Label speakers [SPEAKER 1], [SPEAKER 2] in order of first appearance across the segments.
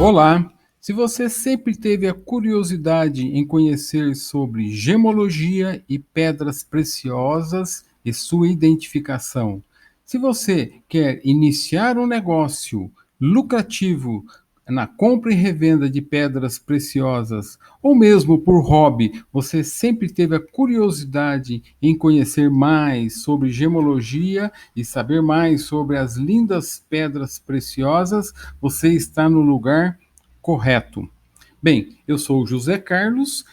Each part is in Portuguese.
[SPEAKER 1] Olá! Se você sempre teve a curiosidade em conhecer sobre gemologia e pedras preciosas e sua identificação, se você quer iniciar um negócio lucrativo na compra e revenda de pedras preciosas, ou mesmo por hobby, você sempre teve a curiosidade em conhecer mais sobre gemologia e saber mais sobre as lindas pedras preciosas, você está no lugar correto. Bem, eu sou o José Carlos,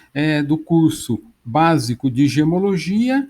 [SPEAKER 1] do curso básico de gemologia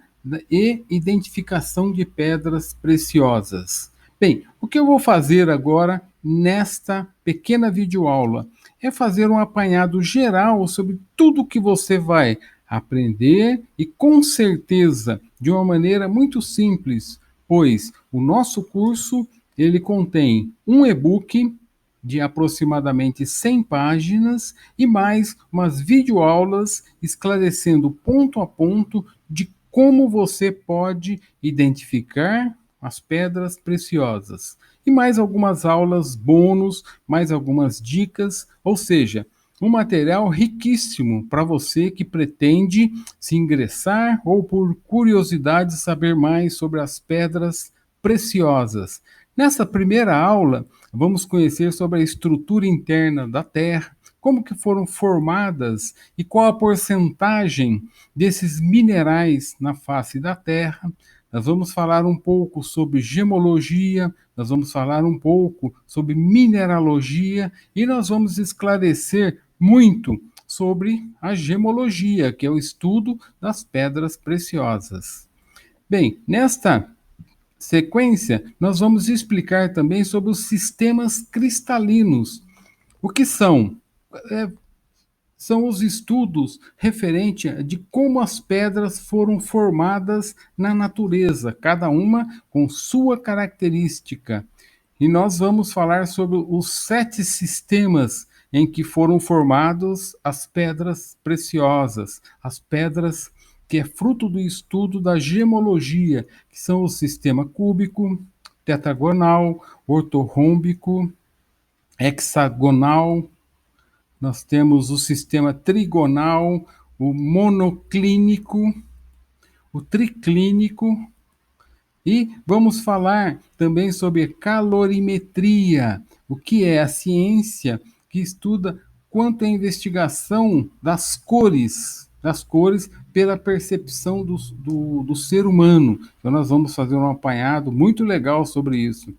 [SPEAKER 1] e identificação de pedras preciosas. Bem, o que eu vou fazer agora nesta pequena videoaula é fazer um apanhado geral sobre tudo que você vai aprender e com certeza de uma maneira muito simples, pois o nosso curso ele contém um e-book de aproximadamente 100 páginas e mais umas videoaulas esclarecendo ponto a ponto de como você pode identificar as pedras preciosas. E mais algumas aulas bônus, mais algumas dicas, ou seja, um material riquíssimo para você que pretende se ingressar ou por curiosidade saber mais sobre as pedras preciosas. Nessa primeira aula, vamos conhecer sobre a estrutura interna da Terra, como que foram formadas e qual a porcentagem desses minerais na face da Terra. Nós vamos falar um pouco sobre gemologia, nós vamos falar um pouco sobre mineralogia e nós vamos esclarecer muito sobre a gemologia, que é o estudo das pedras preciosas. Bem, nesta sequência, nós vamos explicar também sobre os sistemas cristalinos. O que são? É, São os estudos referentes de como as pedras foram formadas na natureza, cada uma com sua característica. E nós vamos falar sobre os 7 sistemas em que foram formadas as pedras preciosas, as pedras que é fruto do estudo da gemologia, que são o sistema cúbico, tetragonal, ortorrômbico, hexagonal, nós temos o sistema trigonal, o monoclínico, o triclínico e vamos falar também sobre calorimetria, o que é a ciência que estuda quanto à investigação das cores pela percepção do ser humano. Então nós vamos fazer um apanhado muito legal sobre isso.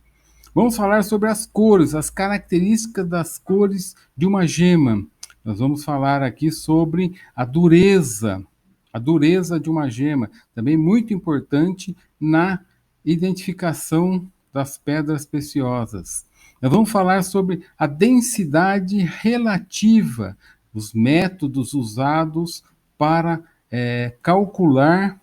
[SPEAKER 1] Vamos falar sobre as cores, as características das cores de uma gema. Nós vamos falar aqui sobre a dureza de uma gema, também muito importante na identificação das pedras preciosas. Nós vamos falar sobre a densidade relativa, os métodos usados para calcular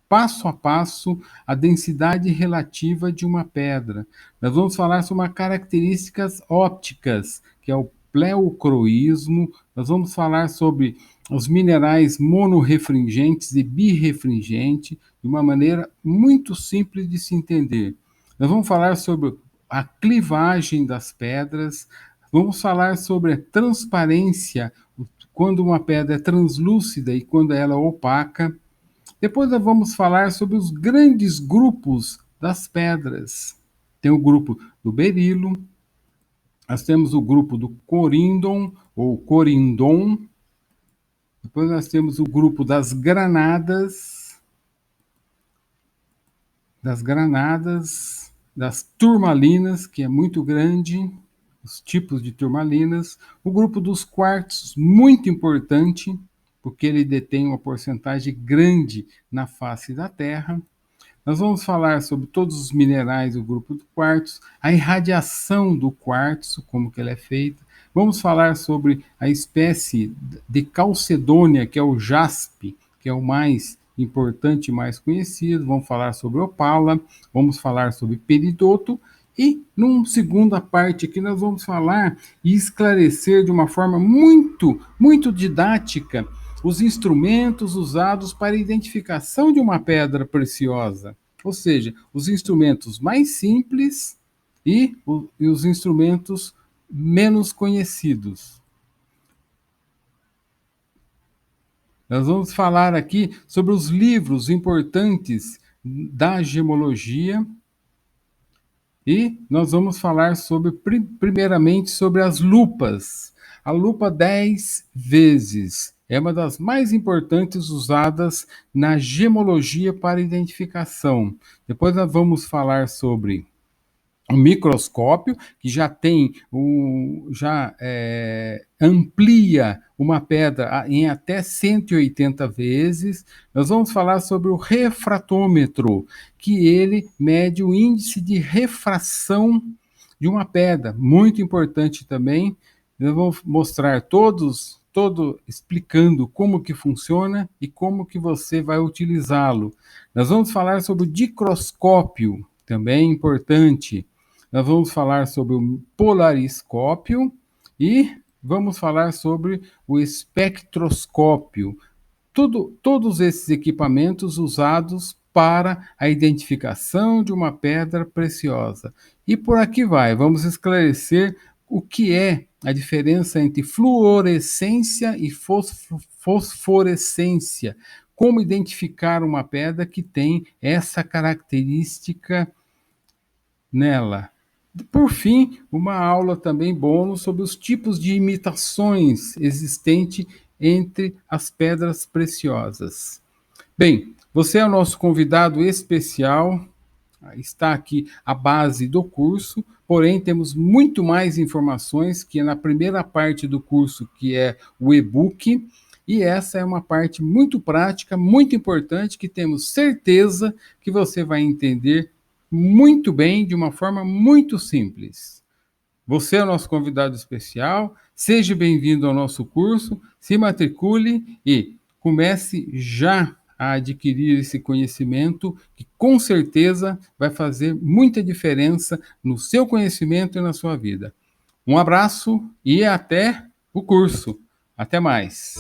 [SPEAKER 1] passo a passo a densidade relativa de uma pedra. Nós vamos falar sobre características ópticas, que é o pleocroísmo. Nós vamos falar sobre os minerais monorrefringentes e birrefringentes, de uma maneira muito simples de se entender. Nós vamos falar sobre a clivagem das pedras, vamos falar sobre a transparência, quando uma pedra é translúcida e quando ela é opaca. Depois nós vamos falar sobre os grandes grupos das pedras. Tem o grupo do berilo, nós temos o grupo do corindon ou corindon, depois nós temos o grupo das turmalinas, que é muito grande, os tipos de turmalinas, o grupo dos quartos, muito importante, porque ele detém uma porcentagem grande na face da Terra. Nós vamos falar sobre todos os minerais do grupo do quartzo, a irradiação do quartzo, como que ela é feita. Vamos falar sobre a espécie de calcedônia, que é o jaspe, que é o mais importante e mais conhecido. Vamos falar sobre opala, vamos falar sobre peridoto e, numa segunda parte aqui, nós vamos falar e esclarecer de uma forma muito didática os instrumentos usados para a identificação de uma pedra preciosa. Ou seja, os instrumentos mais simples e os instrumentos menos conhecidos. Nós vamos falar aqui sobre os livros importantes da gemologia e nós vamos falar sobre, primeiramente, sobre as lupas. A lupa 10 vezes é uma das mais importantes usadas na gemologia para identificação. Depois nós vamos falar sobre o microscópio, que amplia uma pedra em até 180 vezes. Nós vamos falar sobre o refratômetro, que ele mede o índice de refração de uma pedra, muito importante também. Nós vamos mostrar todo explicando como que funciona e como que você vai utilizá-lo. Nós vamos falar sobre o dicroscópio, também importante. Nós vamos falar sobre o polariscópio e vamos falar sobre o espectroscópio. Todos esses equipamentos usados para a identificação de uma pedra preciosa. E por aqui vai, vamos esclarecer o que é a diferença entre fluorescência e fosforescência. Como identificar uma pedra que tem essa característica nela. Por fim, uma aula também bônus sobre os tipos de imitações existentes entre as pedras preciosas. Bem, você é o nosso convidado especial, está aqui a base do curso, porém temos muito mais informações que é na primeira parte do curso, que é o e-book, e essa é uma parte muito prática, muito importante, que temos certeza que você vai entender muito bem, de uma forma muito simples. Você é o nosso convidado especial, seja bem-vindo ao nosso curso, se matricule e comece já a adquirir esse conhecimento que com certeza vai fazer muita diferença no seu conhecimento e na sua vida. Um abraço e até o curso. Até mais.